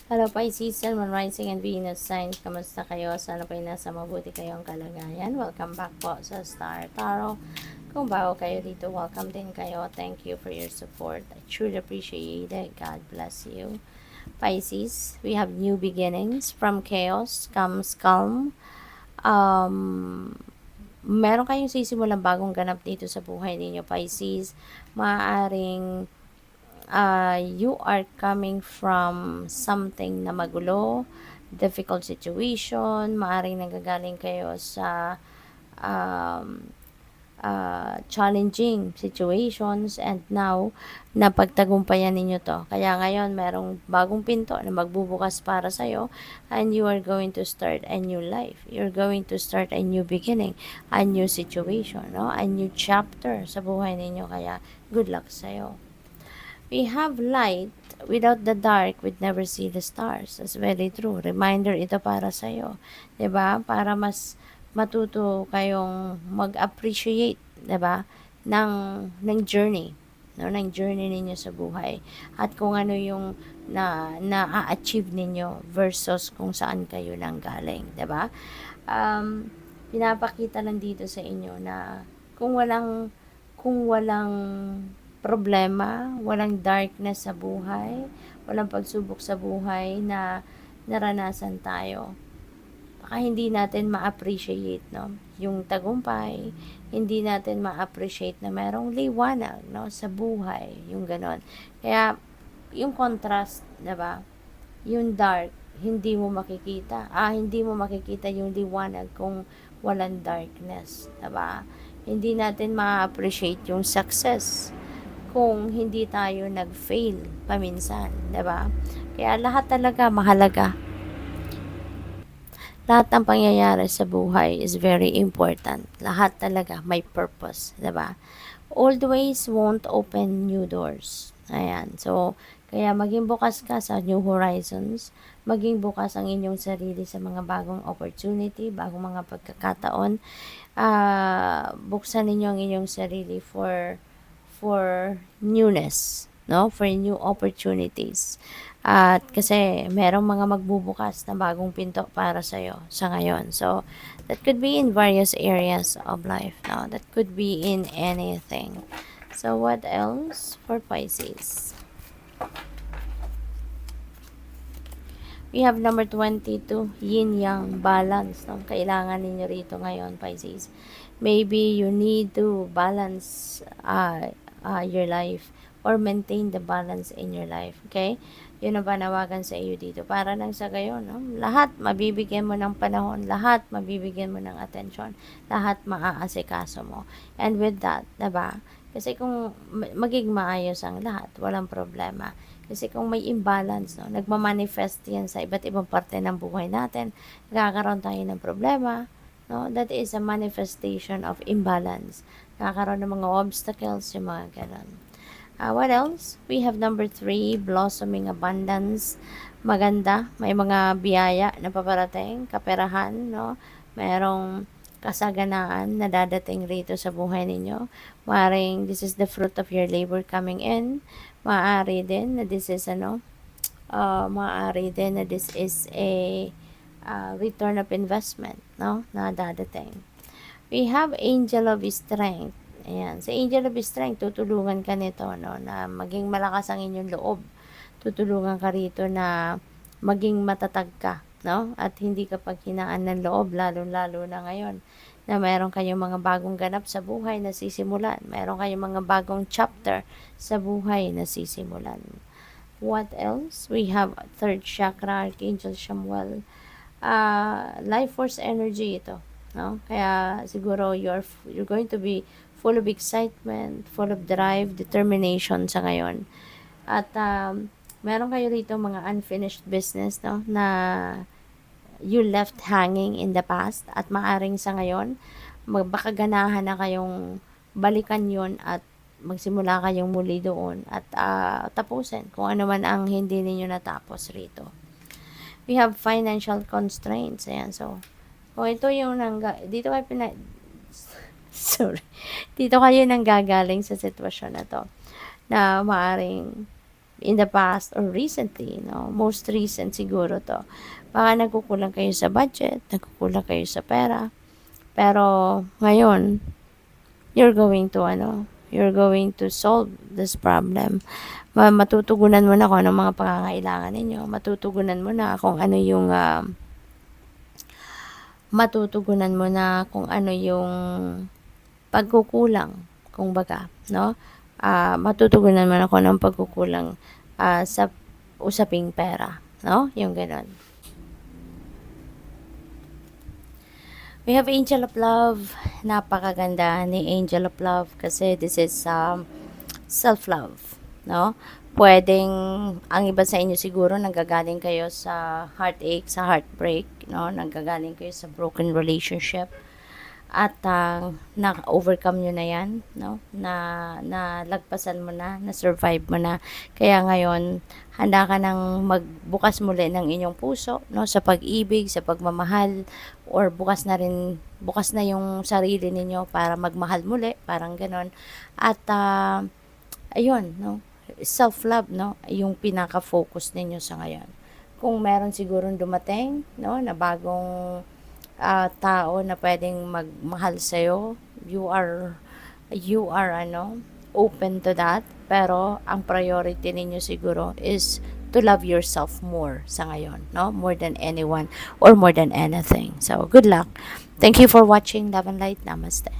Hello Pisces, Sun, Moon, Rising, and Venus signs. Kamusta kayo? Sana po nasa mabuti kayong kalagayan. Welcome back po sa Star Tarot. Kung bago kayo dito, welcome din kayo. Thank you for your support. I truly appreciate it. God bless you. Pisces, we have new beginnings. From chaos comes calm. Um, Meron kayong sisimulang bagong ganap dito sa buhay ninyo, Pisces. Maaaring you are coming from something na magulo, difficult situation, maaring nagagaling kayo sa um, challenging situations, and now napagtagumpayan ninyo to. Kaya ngayon merong bagong pinto na magbubukas para sa'yo, and you are going to start a new life. You're going to start a new beginning, a new situation, no? A new chapter sa buhay ninyo. Kaya good luck sa'yo. We have light. Without the dark, we'd never see the stars. That's very true. Reminder ito para sa'yo. 'Di ba? Para mas matuto kayong mag-appreciate, 'di ba? Ng journey, no? Ng journey ninyo sa buhay. At kung ano yung na-achieve ninyo versus kung saan kayo nanggaling, 'di ba? Pinapakita lang dito sa inyo na kung walang problema, walang darkness sa buhay, walang pagsubok sa buhay na naranasan tayo, baka hindi natin ma-appreciate, no, yung tagumpay, hindi natin ma-appreciate na merong liwanag, no, sa buhay, yung ganon. Kaya yung contrast, 'di ba? Yung dark, hindi mo makikita yung liwanag kung walang darkness, 'di ba? Hindi natin ma-appreciate yung success kung hindi tayo nag-fail paminsan, 'di ba? Kaya lahat talaga mahalaga. Lahat ng pangyayari sa buhay is very important. Lahat talaga may purpose, 'di ba? Old ways won't open new doors. Ayan. So, kaya maging bukas ka sa new horizons, maging bukas ang inyong sarili sa mga bagong opportunity, bagong mga pagkakataon. Buksan ninyo ang inyong sarili for newness, no? For new opportunities. At kasi merong mga magbubukas na bagong pinto para sa'yo sa ngayon. So, that could be in various areas of life, no? That could be in anything. So, what else for Pisces? We have number 22, yin-yang, balance, no? Kailangan ninyo rito ngayon, Pisces. Maybe you need to balance your life or maintain the balance in your life, okay? Yun ang panawagan sa iyo dito. Para nang sa gayon, no? Lahat mabibigyan mo ng panahon, lahat mabibigyan mo ng atensyon, lahat maaasikaso mo. And with that, diba? Kasi kung maging maayos ang lahat, walang problema. Kasi kung may imbalance, no, nagmamanifest yan sa iba't ibang parte ng buhay natin, nagkakaroon tayo ng problema, no? That is a manifestation of imbalance. Nagkakaroon ng mga obstacles, yung mga ganon. What else? We have number 3, blossoming abundance. Maganda, may mga biyaya na paparating, kaperahan, no? Mayroong kasaganaan na dadating rito sa buhay ninyo. Maaaring this is the fruit of your labor coming in. Maaari din na this is a return of investment, no, na dadating. We have angel of strength. Ayan, sa angel of strength, tutulungan ka nito, no, na maging malakas ang inyong loob. Tutulungan ka rito na maging matatag ka, no, at hindi ka paghinaan ng loob, lalo-lalo na ngayon na meron kayong mga bagong ganap sa buhay na sisimulan. Meron kayong mga bagong chapter sa buhay na sisimulan. What else? We have third chakra, Archangel Samuel. Life force energy ito, no? Kaya siguro you're going to be full of excitement, full of drive, determination sa ngayon. At meron kayo rito mga unfinished business, no, na you left hanging in the past, at maaring sa ngayon baka ganahan na kayong balikan yon at magsimula kayong muli doon at tapusin kung ano man ang hindi ninyo natapos rito. We have financial constraints. Ayan, so kung ito yung dito kayo sorry, dito kayo nanggagaling sa sitwasyon na to, na maaring in the past or recently, no? Most recent siguro to. Baka nagkukulang kayo sa budget, nagkukulang kayo sa pera, pero ngayon, you're going to solve this problem. Matutugunan mo na kung anong mga pangangailangan ninyo, matutugunan mo na kung ano yung pagkukulang, kung baga, no? Matutugunan mo na kung anong pagkukulang sa usaping pera, no? Yung ganon. We have Angel of Love. Napakaganda ni Angel of Love kasi this is self-love, no? Pwedeng, ang iba sa inyo siguro, nanggagaling kayo sa heartache, sa heartbreak, no? Nanggagaling kayo sa broken relationship. At na-overcome nyo na yan, no? Na lagpasan mo na survive mo na. Kaya ngayon, handa ka nang magbukas muli ng inyong puso, no? Sa pag-ibig, sa pagmamahal, or bukas na yung sarili ninyo para magmahal muli, parang ganon. At ayun, no? Self-love, no? Yung pinaka-focus ninyo sa ngayon. Kung meron sigurong dumating, no? Na bagong tao na pwedeng magmahal sa'yo, you are open to that. Pero ang priority ninyo siguro is to love yourself more sa ngayon, no? More than anyone or more than anything. So, good luck. Thank you for watching. Love and light. Namaste.